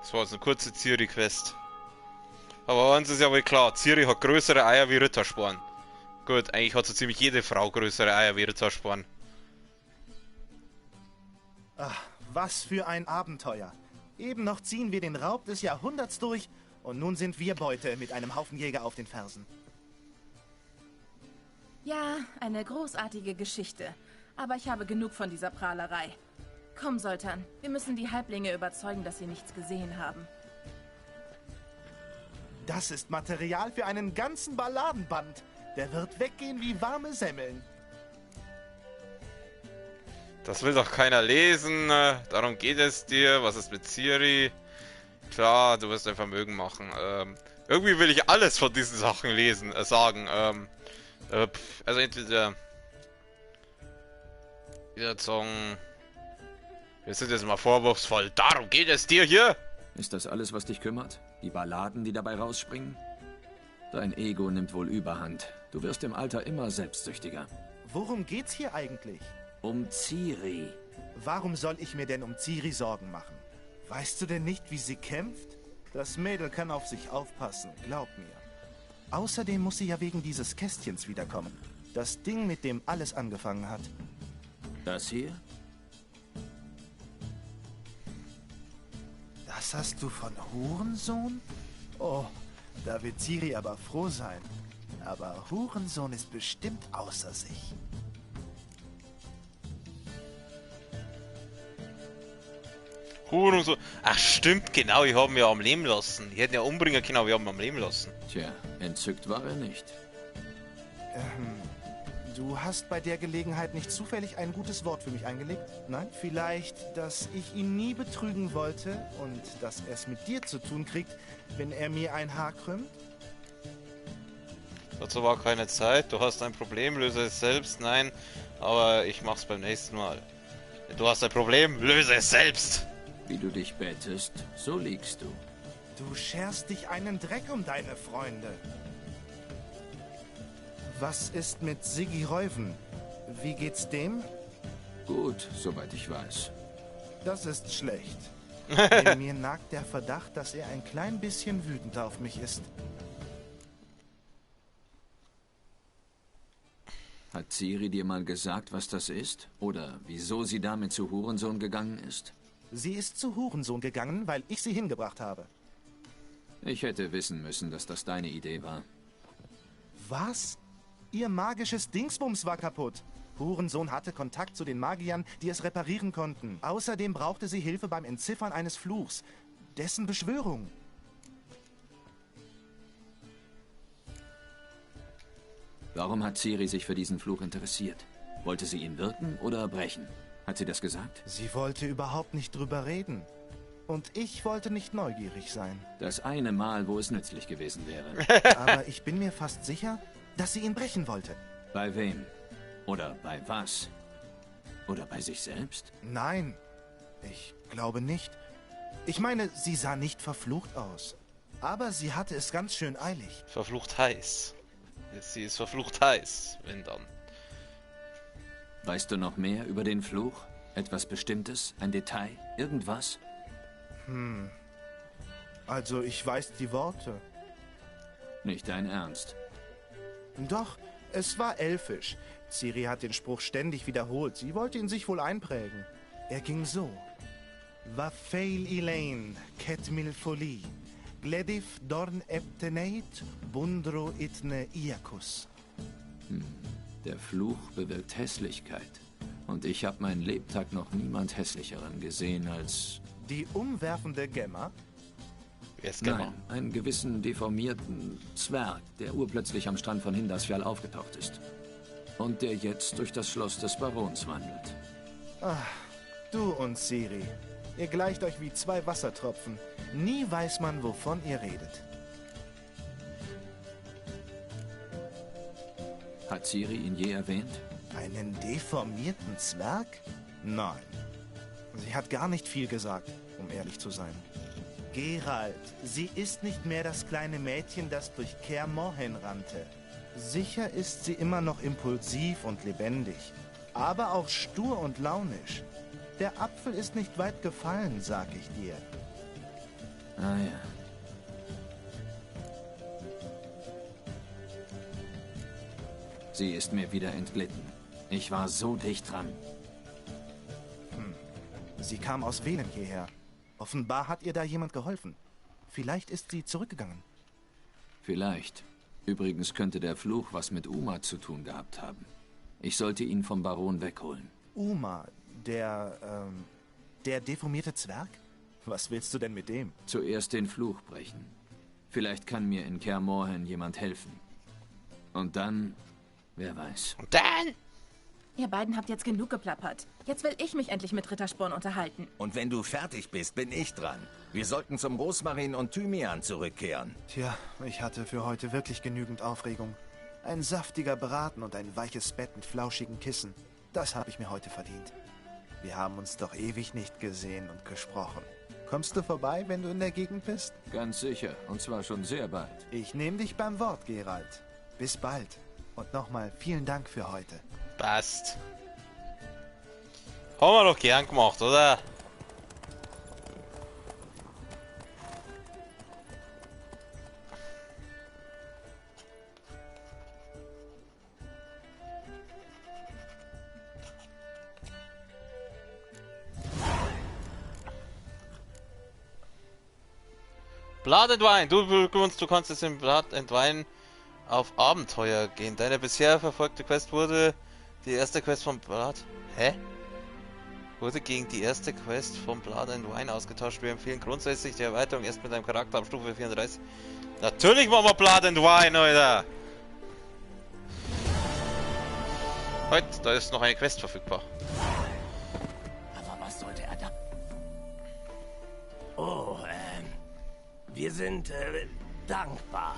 Das war jetzt eine kurze Ciri-Quest. Aber eins ist ja wohl klar, Ciri hat größere Eier wie Rittersporn. Gut, eigentlich hat so ziemlich jede Frau größere Eier wie Rittersporn. Ach, was für ein Abenteuer. Eben noch ziehen wir den Raub des Jahrhunderts durch und nun sind wir Beute mit einem Haufen Jäger auf den Fersen. Ja, eine großartige Geschichte. Aber ich habe genug von dieser Prahlerei. Komm, Soltan, wir müssen die Halblinge überzeugen, dass sie nichts gesehen haben. Das ist Material für einen ganzen Balladenband. Der wird weggehen wie warme Semmeln. Das will doch keiner lesen, darum geht es dir. Was ist mit Ciri? Klar, du wirst ein Vermögen machen. Irgendwie will ich alles von diesen Sachen lesen, sagen. Also entweder... Ich würde sagen... Wir sind jetzt mal vorwurfsvoll. Darum geht es dir hier! Ist das alles, was dich kümmert? Die Balladen, die dabei rausspringen? Dein Ego nimmt wohl Überhand. Du wirst im Alter immer selbstsüchtiger. Worum geht's hier eigentlich? Um Ciri. Warum soll ich mir denn um Ciri Sorgen machen? Weißt du denn nicht, wie sie kämpft? Das Mädel kann auf sich aufpassen, glaub mir. Außerdem muss sie ja wegen dieses Kästchens wiederkommen. Das Ding, mit dem alles angefangen hat. Das hier? Das hast du von Hurensohn? Oh, da wird Ciri aber froh sein. Aber Hurensohn ist bestimmt außer sich. Hurensohn. Ach stimmt, genau, ich habe ihn ja am Leben lassen. Ich hätte ihn ja umbringen können, aber wir haben ihn am Leben lassen. Tja, entzückt war er nicht. Du hast bei der Gelegenheit nicht zufällig ein gutes Wort für mich eingelegt? Nein? Vielleicht, dass ich ihn nie betrügen wollte und dass er es mit dir zu tun kriegt, wenn er mir ein Haar krümmt? Dazu war keine Zeit. Du hast ein Problem, löse es selbst. Nein, aber ich mach's beim nächsten Mal. Du hast ein Problem, löse es selbst. Wie du dich bettest, so liegst du. Du scherst dich einen Dreck um deine Freunde. Was ist mit Siggi Reuven? Wie geht's dem? Gut, soweit ich weiß. Das ist schlecht. In mir nagt der Verdacht, dass er ein klein bisschen wütend auf mich ist. Hat Ciri dir mal gesagt, was das ist? Oder wieso sie damit zu Hurensohn gegangen ist? Sie ist zu Hurensohn gegangen, weil ich sie hingebracht habe. Ich hätte wissen müssen, dass das deine Idee war. Was? Ihr magisches Dingsbums war kaputt. Hurensohn hatte Kontakt zu den Magiern, die es reparieren konnten. Außerdem brauchte sie Hilfe beim Entziffern eines Fluchs. Dessen Beschwörung. Warum hat Ciri sich für diesen Fluch interessiert? Wollte sie ihn wirken oder brechen? Hat sie das gesagt? Sie wollte überhaupt nicht drüber reden. Und ich wollte nicht neugierig sein. Das eine Mal, wo es nützlich gewesen wäre. Aber ich bin mir fast sicher, dass sie ihn brechen wollte. Bei wem? Oder bei was? Oder bei sich selbst? Nein, ich glaube nicht. Ich meine, sie sah nicht verflucht aus. Aber sie hatte es ganz schön eilig. Verflucht heiß. Sie ist verflucht heiß, wenn dann. Weißt du noch mehr über den Fluch? Etwas Bestimmtes? Ein Detail? Irgendwas? Also, ich weiß die Worte. Nicht dein Ernst. Doch, es war elfisch. Ciri hat den Spruch ständig wiederholt. Sie wollte ihn sich wohl einprägen. Er ging so. Va fail Elaine, Ketmil Folie, Gledif Dorn Epteneit, Bundro Itne Iakus. Der Fluch bewirkt Hässlichkeit. Und ich habe meinen Lebtag noch niemand Hässlicheren gesehen als... Die umwerfende Gemma? Wer ist Gemma? Nein, einen gewissen deformierten Zwerg, der urplötzlich am Strand von Hindasfjall aufgetaucht ist. Und der jetzt durch das Schloss des Barons wandelt. Ach, du und Ciri. Ihr gleicht euch wie zwei Wassertropfen. Nie weiß man, wovon ihr redet. Hat Ciri ihn je erwähnt? Einen deformierten Zwerg? Nein. Sie hat gar nicht viel gesagt, um ehrlich zu sein. Geralt, sie ist nicht mehr das kleine Mädchen, das durch Kaer Morhen rannte. Sicher ist sie immer noch impulsiv und lebendig, aber auch stur und launisch. Der Apfel ist nicht weit gefallen, sag ich dir. Ah ja. Sie ist mir wieder entglitten. Ich war so dicht dran. Sie kam aus Velen hierher. Offenbar hat ihr da jemand geholfen. Vielleicht ist sie zurückgegangen. Vielleicht. Übrigens könnte der Fluch was mit Uma zu tun gehabt haben. Ich sollte ihn vom Baron wegholen. Uma, der deformierte Zwerg? Was willst du denn mit dem? Zuerst den Fluch brechen. Vielleicht kann mir in Kaer Morhen jemand helfen. Und dann, wer weiß. Und dann? Ihr beiden habt jetzt genug geplappert. Jetzt will ich mich endlich mit Rittersporn unterhalten. Und wenn du fertig bist, bin ich dran. Wir sollten zum Rosmarin und Thymian zurückkehren. Tja, ich hatte für heute wirklich genügend Aufregung. Ein saftiger Braten und ein weiches Bett mit flauschigen Kissen. Das habe ich mir heute verdient. Wir haben uns doch ewig nicht gesehen und gesprochen. Kommst du vorbei, wenn du in der Gegend bist? Ganz sicher, und zwar schon sehr bald. Ich nehme dich beim Wort, Geralt. Bis bald. Und nochmal vielen Dank für heute. Passt. Haben wir doch gern gemacht, oder? Blood and Wine. Du kannst jetzt in Blood and Wine auf Abenteuer gehen. Deine bisher verfolgte Quest wurde die erste Quest von Blood... Hä? Wurde gegen die erste Quest von Blood and Wine ausgetauscht. Wir empfehlen grundsätzlich die Erweiterung erst mit einem Charakter ab Stufe 34. Natürlich machen wir Blood and Wine, Alter! Heute, da ist noch eine Quest verfügbar. Aber was sollte er da... Oh, wir sind dankbar.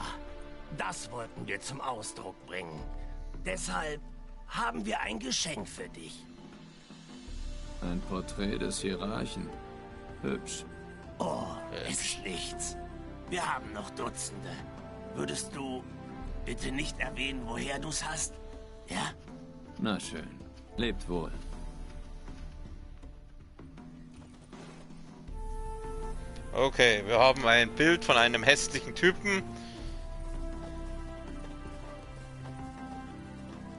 Das wollten wir zum Ausdruck bringen. Deshalb haben wir ein Geschenk für dich. Ein Porträt des Hierarchen. Hübsch. Oh, es ist nichts. Wir haben noch Dutzende. Würdest du bitte nicht erwähnen, woher du's hast? Ja? Na schön. Lebt wohl. Okay, wir haben ein Bild von einem hässlichen Typen.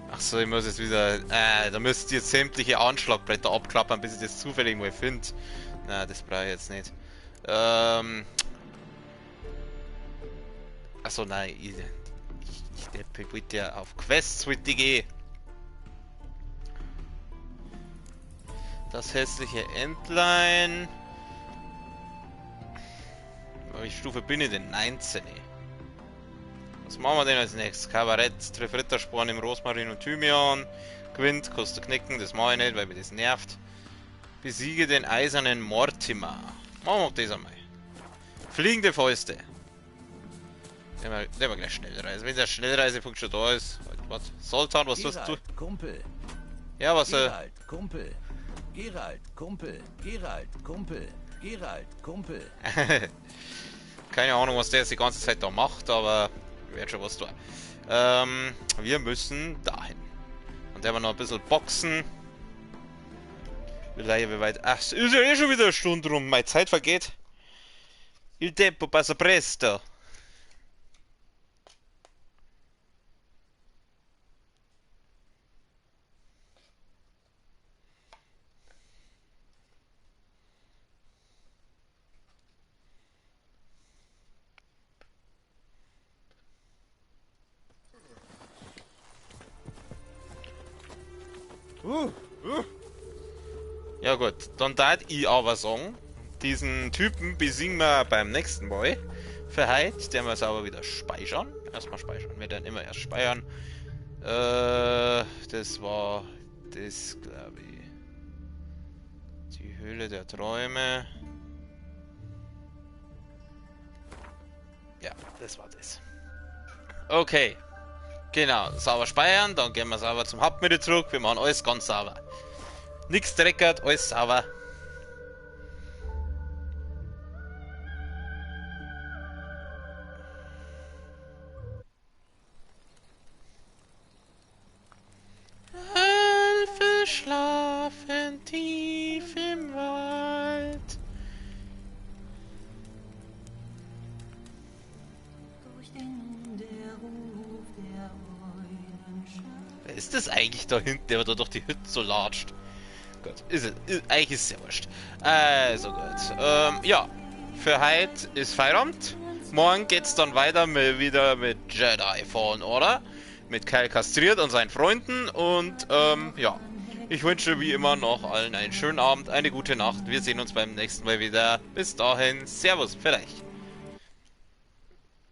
Achso, ich muss jetzt wieder... da müsst ihr jetzt sämtliche Anschlagblätter abklappern, bis ich das zufällig mal finde. Na, das brauche ich jetzt nicht. Achso, nein, ich wollte ja auf Quests mit die gehen. Das hässliche Entlein. Welche Stufe bin ich denn? 19. Was machen wir denn als nächstes? Kabarett, treff Rittersporn im Rosmarin und Thymian. Quint, kostet knicken, das mache ich nicht, weil mir das nervt. Besiege den eisernen Mortimer. Machen wir auch das einmal. Fliegende Fäuste. Nehmen wir gleich Schnellreise. Wenn der Schnellreisepunkt schon da ist. Was? Sultan, was tust du? Kumpel. Ja, was Geralt, Kumpel. Geralt, Kumpel. Geralt, Kumpel. Geralt, Kumpel. Keine Ahnung, was der jetzt die ganze Zeit da macht, aber ich werde schon was tun. Wir müssen dahin. Und der wir noch ein bisschen boxen. Wie weit? Ach, es ist ja eh schon wieder eine Stunde rum. Meine Zeit vergeht. Il tempo passa presto. Ja gut, dann darf ich aber sagen, diesen Typen besiegen wir beim nächsten Mal. Für heute, den wir es aber wieder speichern. Erstmal speichern, wir dann immer erst speichern. Das war das, glaube ich. Die Höhle der Träume. Ja, das war das. Okay. Genau, sauber speichern, dann gehen wir sauber zum Hauptmenü zurück. Wir machen alles ganz sauber. Nichts dreckert, alles sauber. Wölfe schlafen tief im Wald. Wer ist das eigentlich da hinten, der da durch die Hütte so latscht? Gut, eigentlich ist es ja wurscht. Also gut. Ja, für heute ist Feierabend. Morgen geht's dann weiter wieder mit Jedi Fallen Order. Mit Kyle kastriert und seinen Freunden. Und ja, ich wünsche wie immer noch allen einen schönen Abend, eine gute Nacht. Wir sehen uns beim nächsten Mal wieder. Bis dahin, Servus, vielleicht.